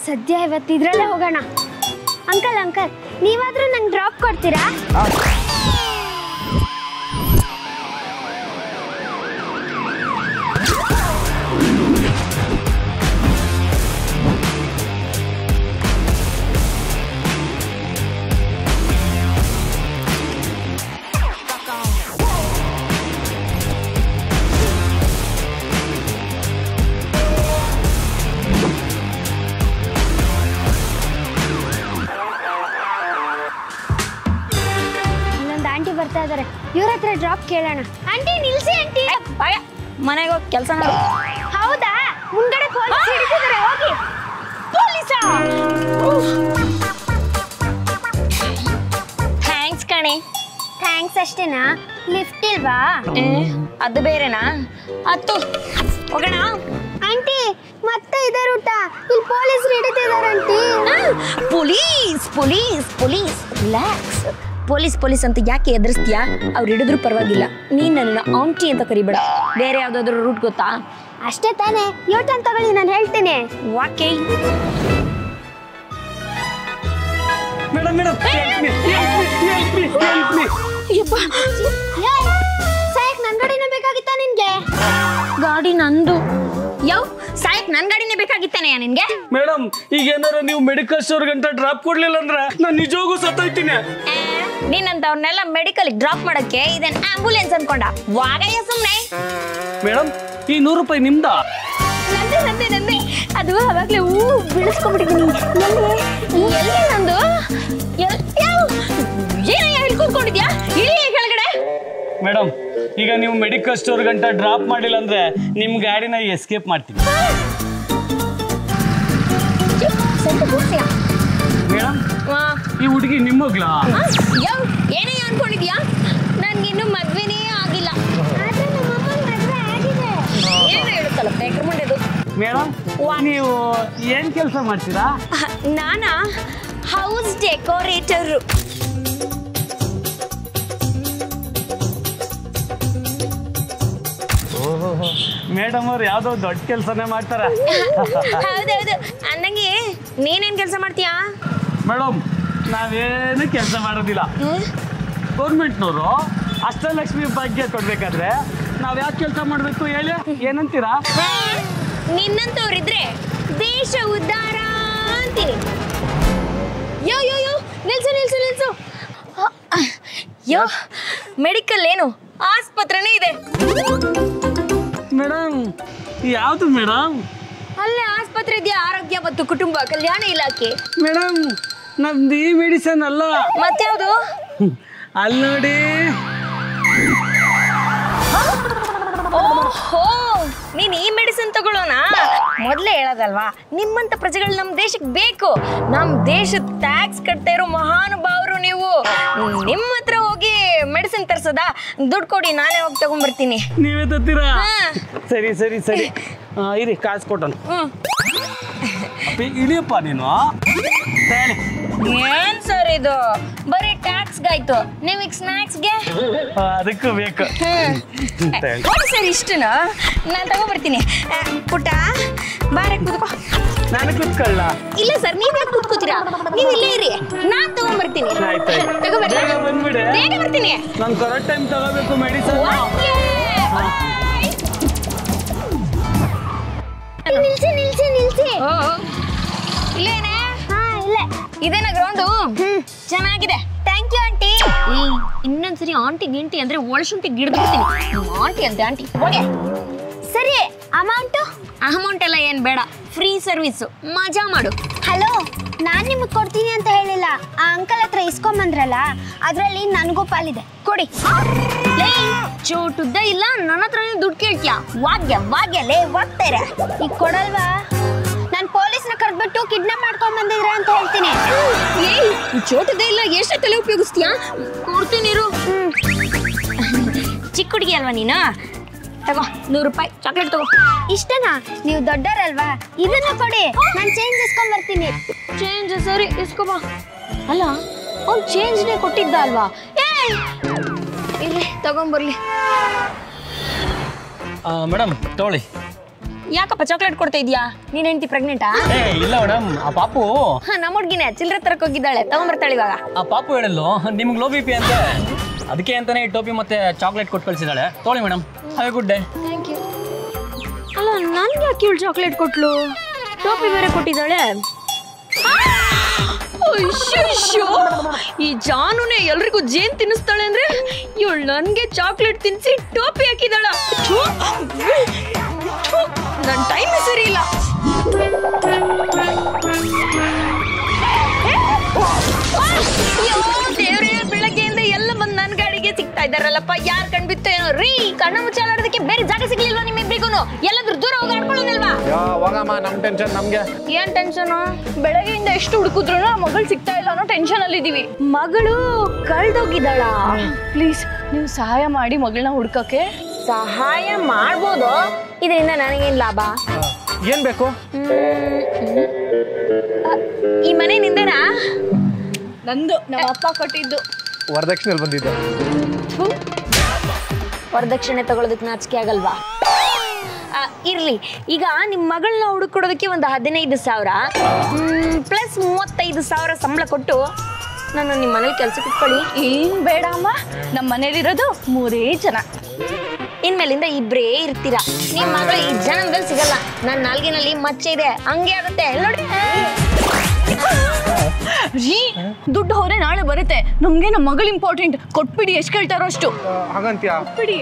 ಸದ್ಯ ಇವತ್ತು ಇದ್ರಲ್ಲೇ ಹೋಗೋಣ. ಅಂಕಲ್ ಅಂಕಲ್, ನೀವಾದ್ರೂ ನಂಗೆ ಡ್ರಾಪ್ ಕೊಡ್ತೀರಾ? ಬರ್ತಾ ಇದಾರೆ, ಇವ್ರ ಹತ್ರ ಡ್ರಾಪ್ ಕೇಳೋಣ. ಆಂಟಿ ನಿಲ್ಸಿ ಆಂಟಿ. ಮನೆಗೆ ಹೋಗಿ ಕೆಲಸ ಮಾಡು. ಹೌದಾ? ಮುಂಗಡೆ ಪೊಲೀಸ್ ಹಿಡಿತಿದ್ದಾರೆ, ಹೋಗಿ. ಪೊಲೀಸಾ? ಥ್ಯಾಂಕ್ಸ್ ಕಣೆ. ಥ್ಯಾಂಕ್ಸ್ ಅಷ್ಟೇನಾ? ಲಿಫ್ಟ್ ಇಲ್ವಾ? ಅದು ಬೇರೆನಾ? ಹತ್ತು ಹೋಗೋಣ. ಆಂಟಿ ಮತ್ತೆ ಇದೇ ರೂಟ, ಇಲ್ಲಿ ಪೊಲೀಸರು ಹಿಡಿತಿದ್ದಾರೆ aunty. Police police police relax. Police police ಅಂತ ಯಾಕೆ ಎದುರಿಸ್ತೀಯಾ? ಅವ್ರು ಹಿಡಿದ್ರು ಪರವಾಗಿಲ್ಲ, ನೀನ್ ನನ್ನ ಆಂಟಿ ಅಂತ ಕರಿಬೇಡ. ಬೇರೆ ಯಾವ್ದಾದ್ರು ರೂಟ್ ಗೊತ್ತಾ? ಅಷ್ಟೇ ತಾನೇ, ಯೋಟನ್ ತಗೊಳ್ಳಿ, ನಾನು ಹೇಳ್ತೀನಿ. ವಾಕೆ ಮೇಡಮ್ ಮೇಡಮ್ ಸಾಯಕ್ ನನ್ ಗಾಡಿನ ಬೇಕಾಗಿತ್ತಾ ನಿನ್ಗೆ? ಗಾಡಿ ನಂದು. ಯಾವ ಸಾಯಕ್ ನನ್ ಗಾಡಿನೇ ಬೇಕಾಗಿತ್ತಾನೆ ನಿನ್ಗೆ? ಮೇಡಮ್, ಈಗ ಏನಾರ ನೀವು ಮೆಡಿಕಲ್ ಸ್ಟೋರ್ ಗಂಟ ಡ್ರಾಪ್ ಕೊಡ್ಲಿಲ್ಲ ಅಂದ್ರೆ ನಾನು ನಿಜವಾಗೂ ಸತ್ತೋಯ್ತೀನಿ. ನೀನಂತವ್ರನ್ನೆಲ್ಲ ಮೆಡಿಕಲ್ ಡ್ರಾಪ್ ಮಾಡಕ್ಕೆ ಇದನ್ ಆಂಬುಲೆನ್ಸ್ ಅನ್ಕೊಂಡ? ವಾಗಯ್ಯ ಸುಮ್ನೆ. ಮೇಡಮ್, ಈ 100 ರೂಪಾಯಿ ನಿಮ್ದ? ನಂದೆ ನಂದೆ ನಂದೆ. ಅದು ಅವಾಗ್ಲೇ ಬೀಳಿಸ್ಕೊಂಡ್ಬಿಟ್ಟಿದ್ದೀನಿ. ಎಲ್ಲಿ ನಂದು? ಏನಯ್ಯ ಇಲ್ಲಿ ಕೂತ್ಕೊಂಡಿದ್ಯಾ? ಇಲ್ಲಿ ಕೆಳಗಡೆ. ಮೇಡಮ್, ಈಗ ನೀವು ಮೆಡಿಕಲ್ ಸ್ಟೋರ್ ಗಂಟ ಡ್ರಾಪ್ ಮಾಡಿಲ್ಲ ಅಂದ್ರೆ ನಿಮ್ ಗಾಡಿನ ಎಸ್ಕೇಪ್ ಮಾಡ್ತೀನಿ. ಮೇಡಮ್, ಈ ಹುಡುಗಿ ನಿಮ್ಮಗ್ಲಾ? ಏನಯ್ಯ ಅನ್ಕೊಂಡಿದ್ಯಾ? ನನ್ಗಿನ್ನು ಮದ್ವೆನೇ ಆಗಿಲ್ಲ. ಏನು ಹೇಳುತ್ತಲ್ಲ ಬೇಕ್ರ ಮುಂಡೆದು. ಮೇಡಮ್, ನೀವು ಏನ್ ಕೆಲಸ ಮಾಡ್ತೀರಾ? ನಾನಾ ಹೌಸ್ ಡೆಕೋರೇಟರ್. ಮೇಡಮ್ ಅವ್ರು ಯಾವ್ದೋ ದೊಡ್ಡ ಕೆಲಸನೇ ಮಾಡ್ತಾರ. ಹೌದೌದು. ಅಂದಂಗೆ ನೀನೇನ್ ಕೆಲಸ ಮಾಡ್ತೀಯಾ? ಮೇಡಮ್, ನಾವೇನು ಕೆಲಸ ಮಾಡೋದಿಲ್ಲ. ಗೌರ್ಮೆಂಟ್ನವರು ಅಷ್ಟಲಕ್ಷ್ಮಿ ಭಾಗ್ಯ ಕೊಡ್ಬೇಕಾದ್ರೆ ನಾವ್ ಯಾಕೆ ಕೆಲಸ ಮಾಡ್ಬೇಕು ಹೇಳಿ? ಏನಂತೀರಾ? ನಿನ್ನಂತವ್ರಿದ್ರೆ ದೇಶ ಉದ್ಧಾರ ಅಂತೀನಿ. ಯೋ ಯೋ ಯೋ ನಿಲ್ಸು ನಿಲ್ಸು ನಿಲ್ಸು. ಯೋ, ಮೆಡಿಕಲ್ ಏನು ಆಸ್ಪತ್ರೆನೇ ಇದೆ. ಮೇಡಮ್, ಯಾವ್ದು ಮೇಡಮ್? ಅಲ್ಲೇ ಆಸ್ಪತ್ರೆ ಇದೆಯಾ, ಆರೋಗ್ಯ ಮತ್ತು ಕುಟುಂಬ ಕಲ್ಯಾಣ ಇಲಾಖೆ. ಮೇಡಮ್, ನಮ್ದು ಈ ಮೆಡಿಸನ್ ಅಲ್ಲ. ಮತ್ಯಾವುದು? ಅಲ್ಲಿ ನೋಡಿ. ಓಹೋ, ನೀನ್ ಈ ಮೆಡಿಸಿನ್ ತಗೊಳ್ಳೋಣ. ಮೊದ್ಲೇ ಹೇಳೋದಲ್ವಾ, ನಿಮ್ಮಂತ ಪ್ರಜೆಗಳು ನಮ್ ದೇಶಕ್ಕೆ ಬೇಕು. ನಮ್ ದೇಶದ ಟ್ಯಾಕ್ಸ್ ಕಟ್ತಾ ಇರೋ ಮಹಾನುಭಾವರು ನೀವು. ನಿಮ್ಮ ಹತ್ರ ಹೋಗಿ ಮೆಡಿಸಿನ್ ತರ್ಸೋದಾ? ದುಡ್ಡು ಕೊಡಿ, ನಾನೇ ಹೋಗಿ ತಗೊಂಡ್ಬರ್ತೀನಿ. ನೀವೇ ತತ್ತೀರಾ? ಸರಿ ಸರಿ ಸರಿ, ಇರಿ ಕಾಸು ಕೊಟ್ಟನು. ಇಳಿಯಪ್ಪ ನೀನು. ಏನ್ ಸರ್ ಇದು? ಬರೀ ಟ್ಯಾಕ್ಸ್ಗಾಯ್ತು, ನಿಮಗೆ ಸ್ನಾಕ್ಸ್ಗೆ ಅದಕ್ಕೂ ಬೇಕು. ಸರ್ ಇಷ್ಟನಾ? ನಾನು ತಗೊಂಡ್ಬರ್ತೀನಿ. ಪುಟ್ಟ ಬಾರೆ ಕೂತ್ಕೋ. ನಾನು ಕೂತ್ಕೊಳ್ಳ? ಇಲ್ಲ ಸರ್, ನೀವೇ ಕೂತ್ಕೋತೀರಾ? ನೀವು ಇಲ್ಲೇ ಇರಿ, ನಾನ್ ತಗೊಂಡ್ಬರ್ತೀನಿ. ಬಂದ್ಬಿಡಿ, ಬೇಗ ಬರ್ತೀನಿ. ನಾನು ಕರೆಕ್ಟ್ ಟೈಮ್ ತಗೋಬೇಕು ಮೆಡಿಸನ್. ನಿಲ್ಸಿ ನಿಲ್ಸಿ ನಿಲ್ಸಿ. ಇಲ್ಲೇನೆ? ಹಾ ಇಲ್ಲೇ. ಇದೇನ ಗ್ರೌಂಡು? ಚೆನ್ನಾಗಿದೆ. Thank you aunty. ಇನ್ನೊಂದ್ಸರಿ ಆಂಟಿ ಗಿಂಟಿ ಅಂದ್ರೆ ಒಳಶುಂಠಿ ಗಿಡ್ಬಿಡ್ತೀನಿ. ಆಂಟಿ ಅಂತೆ ಆಂಟಿ. ಹೋಗೆ. ಸರಿ, ಅಮೌಂಟು? ಅಮೌಂಟ್ ಎಲ್ಲ ಏನ್ ಬೇಡ, ಫ್ರೀ ಸರ್ವಿಸ್, ಮಜಾ ಮಾಡು. ಹಲೋ, ನಾನ್ ನಿಮಗೆ ಕೊಡ್ತೀನಿ ಅಂತ ಹೇಳಿಲ್ಲ. ಆ ಅಂಕಲ್ ಹತ್ರ ಇಸ್ಕೊಂಬಂದ್ರಲ್ಲ, ಅದ್ರಲ್ಲಿ ನನಗೂ ಪಾಲಿದೆ, ಕೊಡಿ. ಚೋಟುದ್ದ ಇಲ್ಲ, ನನ್ನ ಹತ್ರನೇ ದುಡ್ಡು ಕೇಳ್ತೀಯಾ? ವಾಗ್ಯ ವಾಗ್ಯ ಲೇ ವಾಗ್ತಾರೆ. ಈಗ ಕೊಡಲ್ವಾ? ನಾನು ಪೊಲೀಸ್ನ ಕರೆದ್ಬಿಟ್ಟು ಕಿಡ್ನಾಪ್ ಮಾಡ್ಕೊಂಡ್ ಬಂದಿದ್ರ ಅಂತ ಹೇಳ್ತೀನಿ. ಏಯ್, ಚೋಟುದ್ದ ಇಲ್ಲ, ಎಷ್ಟು ತಲೆ ಉಪಯೋಗಿಸ್ತೀಯಾ? ಕೊಡ್ತೀನಿ ಇರು. ಚಿಕ್ಕ ಹುಡುಗಿ ಅಲ್ವಾ ನೀನು? ತಗೋ 100 ರೂಪಾಯಿ ಚಾಕ್ಲೇಟ್ ತಗೋ. ಇಷ್ಟನಾ? ನೀವು ದೊಡ್ಡರಲ್ವಾ? ಇದನ್ನ ಕೊಡಿ, ನಾನು ಚೇಂಜ್ ಇಸ್ಕೊಂಡ್ ಬರ್ತೀನಿ. ಚೇಂಜ್ ಸರಿ ಇಸ್ಕೊಬಾ. ಅಲ್ಲ, ಅವ್ನು ಚೇಂಜ್ನೇ ಕೊಟ್ಟಿದ್ದ ಅಲ್ವಾ? ಇಲ್ಲಿ ತಗೊಂಬರ್ಲಿ. ಮೇಡಮ್ ತಗೊಳ್ಳಿ. ಯಾಕಪ್ಪ ಚಾಕ್ಲೇಟ್ ಕೊಡ್ತಾ ಇದೀಯಾ? ನೀನ್ ಹೆಂಡತಿ ಪ್ರೆಗ್ನೆಂಟಾ? ಇಲ್ಲ ಮೇಡಮ್, ಆ ಪಾಪು ನಮ್ಮ ಹುಡ್ಗಿನೇ ಚಿಲ್ಲರೆ ತರಕ್ ಹೋಗಿದ್ದಾಳೆ, ತಗೊಂಬರ್ತಾಳೆ ಇವಾಗ. ಆ ಪಾಪು ಹೇಳಲ್ಲು ನಿಮ್ಗೆ ಲೋ BP ಅಂತೆ, ಅದಕ್ಕೆ ಅಂತಾನೆ ಟೋಪಿ ಮತ್ತೆ ಚಾಕ್ಲೇಟ್ ಕೊಟ್ಟು ಕಳ್ಸಿದಾಳೆ. ತೊಗೊಳ್ಳಿ madam, have a good day. Thank you. ಅಲ್ಲ ನನ್ಗೆ ಯಾಕೆ ಇವಳು ಚಾಕ್ಲೇಟ್ ಕೊಟ್ಲು? ಟೋಪಿ ಬೇರೆ ಕೊಟ್ಟಿದ್ದಾಳೆ. ಅಯ್ಯೋ, ಈ ಜಾನುನೇ ಎಲ್ರಿಗೂ ಜೇನ್ ತಿನ್ನಿಸ್ತಾಳೆ ಅಂದ್ರೆ ಇವಳು ನನ್ಗೆ ಚಾಕ್ಲೇಟ್ ತಿನ್ಸಿ ಟೋಪಿ ಹಾಕಿದಾಳ. ನನ್ನ ಟೈಮ್ ಸರಿ ಇಲ್ಲ. ದೇವ್ರೇ, ಬೆಳಗ್ಗೆಯಿಂದ ಎಲ್ಲ ಬಂದು ನನ್ನ ಗಾಡಿಗೆ ಸಿಗ್ತಾ ಇದ್ದಾರಲ್ಲಪ್ಪ. ಯಾರು ಕಣ್ಬಿತ್ತು ಏನೋ ರೀ. ಕಣ್ಣ ಮುಚ್ಚಾಡೋದಕ್ಕೆ ಬೇರೆ ಜಾಗ ಸಿಗ್ಲಿಲ್ವಾ ನಿಮ್ಮಿಬ್ರಿಗೂ? ಎಲ್ಲಾದ್ರೂ ದೂರ ಹೋಗಿ ಆಡ್ಕೊಳ್ಳೋದಿಲ್ವಾ? ಹೋಗಮ್ಮ, ನಮ್ ಟೆನ್ಷನ್ ನಮ್ಗೆ. ಏನ್ ಟೆನ್ಷನ್? ಬೆಳಗ್ಗೆಯಿಂದ ಎಷ್ಟು ಹುಡುಕಿದ್ರು ಮಗಳು ಸಿಗ್ತಾ ಇಲ್ಲ ಅನ್ನೋ ಟೆನ್ಷನ್ ಅಲ್ಲಿ ಇದೀವಿ. ಮಗಳು ಕಳ್ದೋಗಿದ್ದಾಳ. ಪ್ಲೀಸ್ ನೀವು ಸಹಾಯ ಮಾಡಿ ಮಗಳನ್ನ ಹುಡ್ಕಕ್ಕೆ. ಸಹಾಯ ಮಾಡ್ಬೋದು, ಇದರಿಂದ ನನಗೇನ್ ಲಾಭ? ಏನ್ ಬೇಕು? ಈ ಮನೆ ನಿಂದೇನಾ? ನಂದು, ನಮ್ಮ ಅಪ್ಪ ಕೊಟ್ಟಿದ್ದು. ವರದಕ್ಷಿಣೆಯಲ್ಲಿ ಬಂದಿದ್ದೆ. ವರದಕ್ಷಿಣೆ ತಗೊಳ್ಳೋದಕ್ಕೆ ನಾಚಿಕೆ ಆಗಲ್ವಾ? ಇರ್ಲಿ, ಈಗ ನಿಮ್ಮ ಮಗಳನ್ನ ಹುಡುಕೊಡೋದಕ್ಕೆ ಒಂದು 15,000 ಪ್ಲಸ್ 35,000 ಸಂಬಳ ಕೊಟ್ಟು ನಾನು ನಿಮ್ಮ ಮನೇಲಿ ಕೆಲ್ಸಕ್ಕೆ ಇಟ್ಕೊಳ್ಳಿ. ಏನ್ ಬೇಡ ಅಮ್ಮ, ನಮ್ಮ ಮನೇಲಿರೋದು 3 ಜನ. ಇನ್ಮೇಲಿಂದ ಇಬ್ಬರೇ ಇರ್ತೀರಾ. ನಿಮ್ಮ ಮಗಳು ಈ ಜನ್ಮದಲ್ಲಿ ಸಿಗಲ್ಲ. ನನ್ನ ನಾಲ್ಗಿನಲ್ಲಿ ಮಚ್ಚೆ ಇದೆ, ಹಂಗೆ ಆಗುತ್ತೆ ನೋಡಿ. ರೀ, ದುಡ್ಡು ಹೊರೆ ನಾಳೆ ಬರುತ್ತೆ. ನಮ್ಗೆ ನಮ್ಮ ಮಗಳು ಇಂಪಾರ್ಟೆಂಟ್. ಕೊಟ್ಬಿಡಿ, ಎಷ್ಟು ಕೇಳ್ತಾರೋ ಅಷ್ಟು. ಹಾಗಂತೀಯ? ಬಿಡಿ,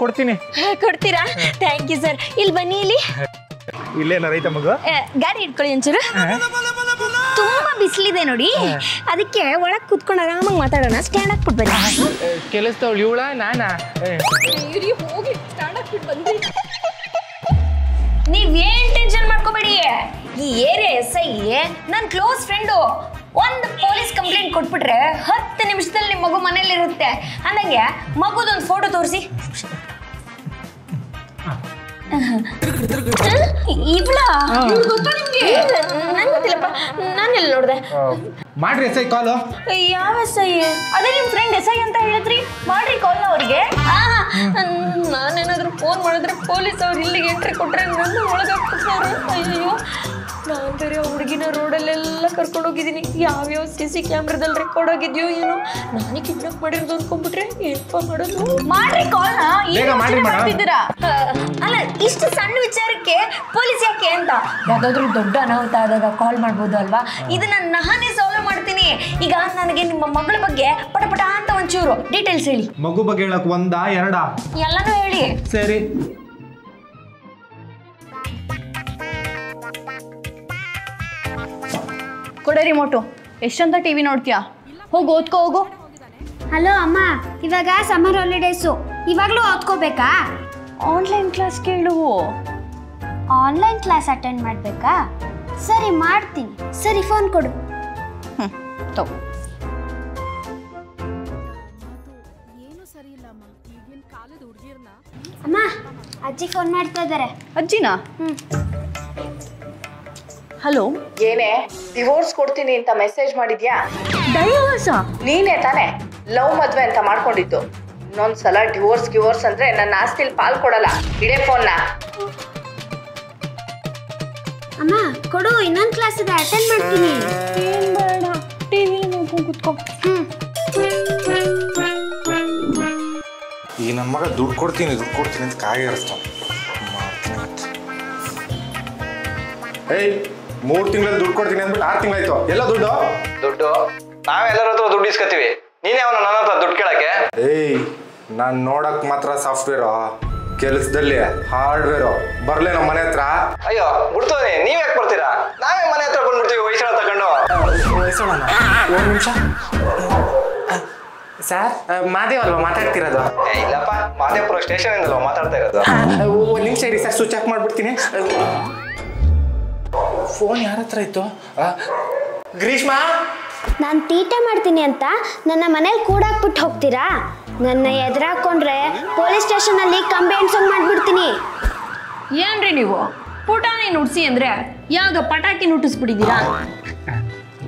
ಕೊಡ್ತೀನಿ. ಕೊಡ್ತೀರಾ? Thank you sir. ಇಲ್ಲಿ ಬನ್ನಿ. ಇಲ್ಲಿ ಇಲ್ಲೇನ ರೈತ ಮಗು? ಗಾಡಿ ಇಟ್ಕೊಳ್ಳಿ ಒಂಚೂರು. ತುಂಬಾ ಬಿಸಿಲಿದೆ ನೋಡಿ, ಅದಕ್ಕೆ ಒಳಗ್ ಕುತ್ಕೊಂಡು ಆರಾಮಾಗಿ ಮಾತಾಡೋಣ. ಸ್ಟ್ಯಾಂಡ್ ಹಾಕ್ಬಿಟ್ಟು ಬನ್ನಿ. ಕೆಲಸದವಳು ಇವಳ ನಾನಾ? ಹೋಗಿ ಸ್ಟ್ಯಾಂಡ್ ಹಾಕ್ಬಿಟ್ಟು ಬಂದ್ರಿ. ನೀವೇನ್ ಟೆನ್ಷನ್ ಮಾಡ್ಕೋಬೇಡಿ. ಈ ಏರಿಯಾ SI ನನ್ನ ಕ್ಲೋಸ್ ಫ್ರೆಂಡು. ಒಂದು ಪೊಲೀಸ್ ಕಂಪ್ಲೇಂಟ್ ಕೊಟ್ಬಿಟ್ರೆ 10 ನಿಮಿಷದಲ್ಲಿ ನಿಮ್ಮ ಮಗು ಮನೇಲಿ ಇರುತ್ತೆ. ಅಂದಂಗೆ ಮಗುದೊಂದು ಫೋಟೋ ತೋರಿಸಿ. ಇವಳ ಗೊತ್ತಾ ನಿಮ್ಗೆ? ನಂಗೆ ಗೊತ್ತಿಲ್ಲಪ್ಪ, ನಾನೆಲ್ಲ ನೋಡ್ದೆ. ಮಾಡ್ರಿ SI ಕಾಲು. ಯಾವ SI? ಅದೇ ನಿಮ್ ಫ್ರೆಂಡ್ SI ಅಂತ ಹೇಳಿದ್ರಿ. ಮಾಡ್ರಿ ಕಾಲ್ ಅವ್ರಿಗೆ. ನಾನೇನಾದ್ರೂ ಫೋನ್ ಮಾಡಿದ್ರೆ ಪೊಲೀಸ್ ಅವ್ರು ಇಲ್ಲಿಗೆ ಎಂಟ್ರಿ ಕೊಟ್ರೆ ನನ್ನ ಒಳಗಾಗ್ತಾರೆ. ಅಯ್ಯೋ, ನಾನು ಬೇರೆ ಹುಡುಗಿನ ರೋಡಲ್ಲೆಲ್ಲ ಕರ್ಕೊಂಡು ಹೋಗಿದ್ದೀನಿ. ಯಾವ್ಯಾವ CC ಕ್ಯಾಮ್ರಾದಲ್ಲಿ ರೆಕಾರ್ಡ್ ಆಗಿದ್ಯೋ ಏನೋ. ನಾನೇ ಕಿಡ್ನಾಪ್ ಮಾಡಿರೋದು ಅನ್ಕೊಂಡ್ಬಿಟ್ರೆ ಏನಪ್ಪ ಮಾಡೋದು? ಮಾಡ್ರಿ ಕಾಲ್ನ. ಮಾಡ್ತಿದ್ದೀರಾ? ಅಲ್ಲ, ಇಷ್ಟು ಸಣ್ಣ ವಿಚಾರಕ್ಕೆ ಪೊಲೀಸ್ ಯಾಕೆ ಅಂತ? ಯಾವ್ದಾದ್ರು ದೊಡ್ಡ ಅನಾಹುತ ಆದಾಗ ಕಾಲ್ ಮಾಡ್ಬೋದು ಅಲ್ವಾ? ಇದನ್ನ ನಾನೇ ಸಾಲ್ವ್ ಮಾಡ್ತೀನಿ. ಈಗ ನನಗೆ ನಿಮ್ಮ ಮಗಳ ಬಗ್ಗೆ ಪಟಪಟ ಅಂತ ಒಂಚೂರು ಡೀಟೇಲ್ಸ್ ಹೇಳಿ. ಮಗು ಬಗ್ಗೆ ಹೇಳಕ್ 1 2? ಎಲ್ಲಾನು ಹೇಳಿ. ಸರಿ. ಕೊಡೆ ರಿಮೋಟು. ಎಷ್ಟಂತ TV ನೋಡ್ತೀಯಾ? ಹೋಗಿ ಓದ್ಕೋ ಹೋಗು. ಹಲೋ ಅಮ್ಮ, ಇವಾಗ ಸಮ್ಮರ್ ಹಾಲಿಡೇಸು, ಇವಾಗಲೂ ಓದ್ಕೋಬೇಕಾ? ಆನ್ಲೈನ್ ಕ್ಲಾಸ್ ಕೇಳು. ಆನ್ಲೈನ್ ಕ್ಲಾಸ್ ಅಟೆಂಡ್ ಮಾಡಬೇಕಾ? ಸರಿ, ಮಾಡ್ತೀನಿ. ಸರಿ, ಫೋನ್ ಕೊಡು. ತಗೋ. ಅಮ್ಮ, ಅಜ್ಜಿ ಫೋನ್ ಮಾಡ್ತಾ ಇದ್ದಾರೆ. ಅಜ್ಜಿನಾ? ಹಲೋ. ಏನೇ ಡಿವೋರ್ಸ್ ಕೊಡ್ತೀನಿ ಅಂತ ಮೆಸೇಜ್ ಮಾಡಿದ್ಯಾ? ಡೈವರ್ಸಾ? ನೀನೇ ತಾನೆ ಲವ್ ಮದ್ವೆ ಅಂತ ಮಾಡ್ಕೊಂಡಿದ್ದು. ಇನ್ನೊಂದ್ಸಲ ಡಿವೋರ್ಸ್ ಅಂದ್ರೆ ನನ್ನ ಆಸ್ತಿಲಿ ಪಾಲ್ ಕೊಡಲ್ಲ. ಇಡೇ ಫೋನ್ನ. ಅಮ್ಮ ಕೊಡು, ಇನ್ನೊಂದು ಕ್ಲಾಸ್ ಇದೆ, ಅಟೆಂಡ್ ಮಾಡ್ತೀನಿ. ಏನ್ ಬೇಡ, ಟಿವಿ ನೋಡ್ಕೊಂಡು ಕುತ್ಕೋ. ಈ ನನ್ನ ಮಗ ದುಡ್ಡು ಕೊಡ್ತೀನಿ ಅಂತ ಕಾಗೆ ಇರಿಸ್ತಾವ. ಏಯ್, 3 ತಿಂಗಳಲ್ಲಿ ದುಡ್ಡು ಕೊಡ್ತೀನಿ ಅಂದ್ಬಿಟ್ಟು 6 ತಿಂಗಳಾಯ್ತು. ಎಲ್ಲ ದುಡ್ಡು ನಾವೆಲ್ಲರ ಹತ್ರ ದುಡ್ಡು ಇಸ್ಕೊತೀವಿ. ನೀನೇ ಅವನು ನನ್ನ ಹತ್ರ ದುಡ್ಡು ಕೇಳಕ್ಕೆ? ಏಯ್, ನಾನು ನೋಡಕ್ ಮಾತ್ರ ಸಾಫ್ಟ್ವೇರು, ಕೆಲಸದಲ್ಲಿ ಹಾರ್ಡ್ವೇರು. ಬರ್ಲೇ ನಮ್ಮ ಮನೆ ಹತ್ರ? ಅಯ್ಯೋ ಬಿಡ್ತೋನಿ, ನೀವ್ ಯಾಕೆ ಬರ್ತೀರಾ? ನಾವೇ ಮನೆ ಹತ್ರ ಬಂದ್ಬಿಡ್ತೀವಿ ವಯಸ್ಸಳ ತಗೊಂಡು. ಒಂದು ನಿಮಿಷ ಸರ್, ಮಾದೇವ್ ಅಲ್ವಾ ಮಾತಾಡ್ತಿರೋದು? ಇಲ್ಲಪ್ಪ, ಮಾದೇಪುರ ಸ್ಟೇಷನ್ ಇಂದಲ್ವ ಮಾತಾಡ್ತಾ ಇರೋದು. ಒಂದು ನಿಮಿಷ ಇರಿ ಸರ್, ಸ್ವಿಚ್ ಆಫ್ ಮಾಡ್ಬಿಡ್ತೀನಿ. ಫೋನ್ ಯಾರ ಹತ್ರ ಇತ್ತು? ಗ್ರೀಷ್ಮಾ, ನಾನು ತೀಟೆ ಮಾಡ್ತೀನಿ ಅಂತ ನನ್ನ ಮನೇಲಿ ಕೂಡಾಕ್ಬಿಟ್ಟು ಹೋಗ್ತೀರಾ? ನನ್ನ ಎದುರಾಕೊಂಡ್ರೆ ಪೊಲೀಸ್ ಸ್ಟೇಷನಲ್ಲಿ ಕಂಪ್ಲೇಂಟ್ ಮಾಡ್ಬಿಡ್ತೀನಿ. ಏನ್ರಿ ನೀವು ಪುಟಾಣಿ ನುಡ್ಸಿ ಅಂದ್ರೆ ಯಾವಾಗ ಪಟಾಕಿ ನುಟ್ಟಿಸ್ಬಿಟ್ಟಿದ್ದೀರಾ?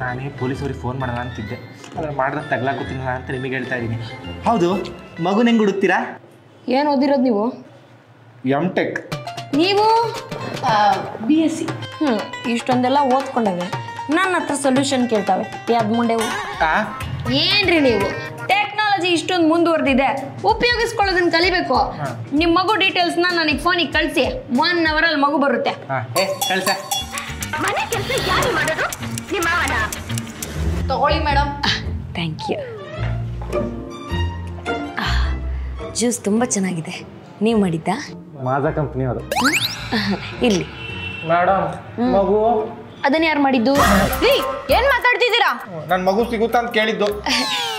ನಾನೇ ಪೊಲೀಸವ್ರಿಗೆ ಫೋನ್ ಮಾಡೋಣ ಅಂತಿದ್ದೆ, ಅದ್ರ ಮಾಡಿದ್ರೆ ತಗ್ಲಾಕೋತೀನಿ ಅಂತ ನಿಮಗೆ ಹೇಳ್ತಾ ಇದ್ದೀನಿ. ಹೌದು, ಮಗುನ ಹೆಂಗೆ ಹುಡುಕ್ತೀರಾ? ಏನು ಓದಿರೋದು ನೀವು? M.Tech. ನೀವು BSc. ಇಷ್ಟೊಂದೆಲ್ಲ ಓದ್ಕೊಂಡವೆ ನನ್ನ ಹತ್ರ ಸೊಲ್ಯೂಷನ್ ಕೇಳ್ತಾವೆ ಯಾವ್ದು ಮುಂಡೆವು ಏನ್ರಿ ನೀವು ಟೆಕ್ನಾಲಜಿ ಇಷ್ಟೊಂದು ಮುಂದುವರೆದಿದೆ ಉಪಯೋಗಿಸ್ಕೊಳ್ಳೋದನ್ನ ಕಲಿಬೇಕು ನಿಮ್ಮ ಮಗು ಡೀಟೇಲ್ಸ್ನ ನನಗೆ ಫೋನಿಗೆ ಕಳಿಸಿ 1 ಅವರಲ್ಲಿ ಮಗು ಬರುತ್ತೆ ಕಳ್ಸ ಮನೆ ಕೆಲಸ ಯಾರು ಮಾಡೋದು ನಿಮ್ಮ ಮಾವನ ತಗೊಳ್ಳಿ ಮೇಡಮ್. ಥ್ಯಾಂಕ್ ಯು ಜ್ಯೂಸ್ ತುಂಬ ಚೆನ್ನಾಗಿದೆ ನೀವು ಮಾಡಿದ್ದಾ ಮಾಜಾ ಕಂಪ್ನಿ ಅವರು. ಇಲ್ಲಿ ಮೇಡಮ್ ಮಗು ಅದನ್ನ ಯಾರು ಮಾಡಿದ್ದು ರೀ ಏನ್ ಮಾತಾಡ್ತಿದ್ದೀರಾ? ನನ್ನ ಮಗು ಸಿಗುತ್ತಾ ಅಂತ ಕೇಳಿದ್ದು.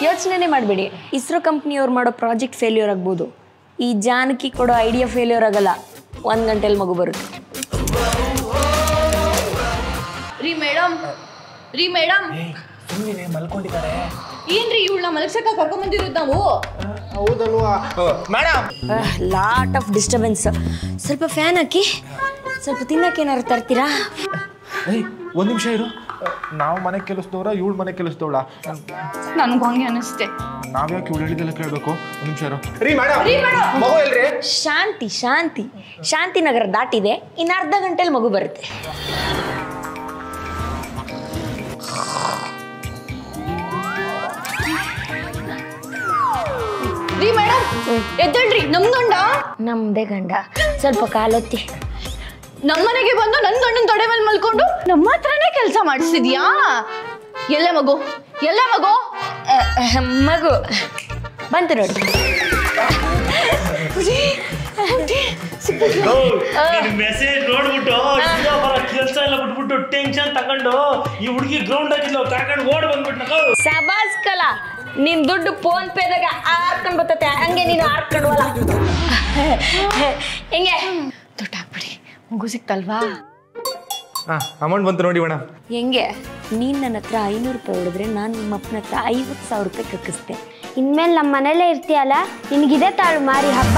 ಯೋಚನೆ ಮಾಡಬೇಡಿ ಇಸ್ರೋ ಕಂಪ್ನಿಯವ್ರು ಮಾಡೋ ಪ್ರಾಜೆಕ್ಟ್ ಫೇಲ್ಯೂರ್ ಆಗ್ಬೋದು ಈ ಜಾನಕಿ ಕೊಡೋ ಐಡಿಯಾ ಫೇಲ್ಯೂರ್ ಆಗಲ್ಲ 1 ಗಂಟೆಲಿ ಮಗು ಬರುತ್ತೆ ರೀ ಮೇಡಮ್ ಸುಮ್ಮನೆ ಮಲ್ಕೊಂಡಿದ್ದಾರೆ. ಏನ್ರಿ ಇವಳನ್ನ ಮಲಗ್ಸಕ್ಕ ಕರ್ಕೊಂಡ್ ಬಂದಿರೋದು ನಾವು? ಹೌದಲ್ವಾ ಮೇಡಮ್? ಲಾಟ್ ಆಫ್ ಡಿಸ್ಟರ್ಬೆನ್ಸ್ ಸ್ವಲ್ಪ ಫ್ಯಾನ್ ಹಾಕಿ ಸ್ವಲ್ಪ ತಿನ್ನಕ್ಕೆ ಏನಾದ್ರು ತರ್ತೀರಾ ಒಂದು ನಿಮಿಷ ಇರು. ನಾವು ಮನೆ ಕೆಲಸದವ್ರ ಇವಳು ಮನೆ ಕೆಲಸದವಳ? ನನಗೂ ಹಂಗೆ ಅನಿಸ್ತೆ. ನಾವ್ಯಾಕೆ ಇವಳು ಹೇಳಿದೆಲ್ಲ ಕೇಳಬೇಕು? ಒಂದು ನಿಮಿಷ ಇರು. ರೀ ಮೇಡಮ್ ಮಗು ಎಲ್ರಿ? ಶಾಂತಿನಗರ ದಾಟಿದೆ ಇನ್ನು ಅರ್ಧ ಗಂಟೆಲಿ ಮಗು ಬರುತ್ತೆ ರೀ ಮೇಡಮ್ ಎದ್ದೇಳ್ರಿ ನಮ್ ಗಂಡ ನಮ್ದೇ ಗಂಡ ಸ್ವಲ್ಪ ಕಾಲೊತ್ತಿ ನಮ್ಮನೆಗೆ ಬಂದು ನನ್ ಗಂಡನ ತೊಡೆ ಮೇಲೆ ಮಲ್ಕೊಂಡು ನಮ್ಮ ಹತ್ರನೇ ಕೆಲಸ ಮಾಡಿಸಿದ್ಯಾ? ಎಲ್ಲ ಮಗು ಮಗು ಬಂತು ನೋಡಿ ಮೆಸೇಜ್ ನೋಡ್ಬಿಟ್ಟು ಕೆಲಸ ಎಲ್ಲ ಬಿಟ್ಬಿಟ್ಟು ಟೆನ್ಷನ್ ತಗೊಂಡು ಈ ಹುಡುಗಿ ಗ್ರೌಂಡ್ ಆಗಿದ್ಲು ಕರ್ಕೊಂಡು ಓಡ್ ಬಂದ್ಬಿಟ್ಟು ಸಬಾಸ್ ಕಲಾ ನಿನ್ ದುಡ್ಡು ಫೋನ್ ಪೇದಾಗ ಆರ್ಕೊಂಡ್ ಬರ್ತತೆ ಹಂಗೆ ನೀನು ಆರ್ಕೊಂಡ್ವಲ್ಲ ಹೆಂಗೆ ದುಡ್ಡು ಹಾಕ್ಬಿಡಿ ಮಗು ಸಿಕ್ತಲ್ವಾ? ಅಮೌಂಟ್ ಬಂತು ನೋಡಿ ಮೇಡಮ್. ಹೆಂಗೆ ನೀನ್ ನನ್ನ ಹತ್ರ 500 ರೂಪಾಯಿ ಹೊಡೆದ್ರೆ ನಾನು ನಿಮ್ಮ ಅಪ್ಪನ ಹತ್ರ 50,000 ರೂಪಾಯಿ ಕಕ್ಕಿಸ್ತೆ ಇನ್ಮೇಲೆ ನಮ್ಮ ಮನೇಲೇ ಇರ್ತೀಯಲ್ಲ ನಿನಗಿದೆ ತಾಳು ಮಾರಿ ಹಬ್ಬ.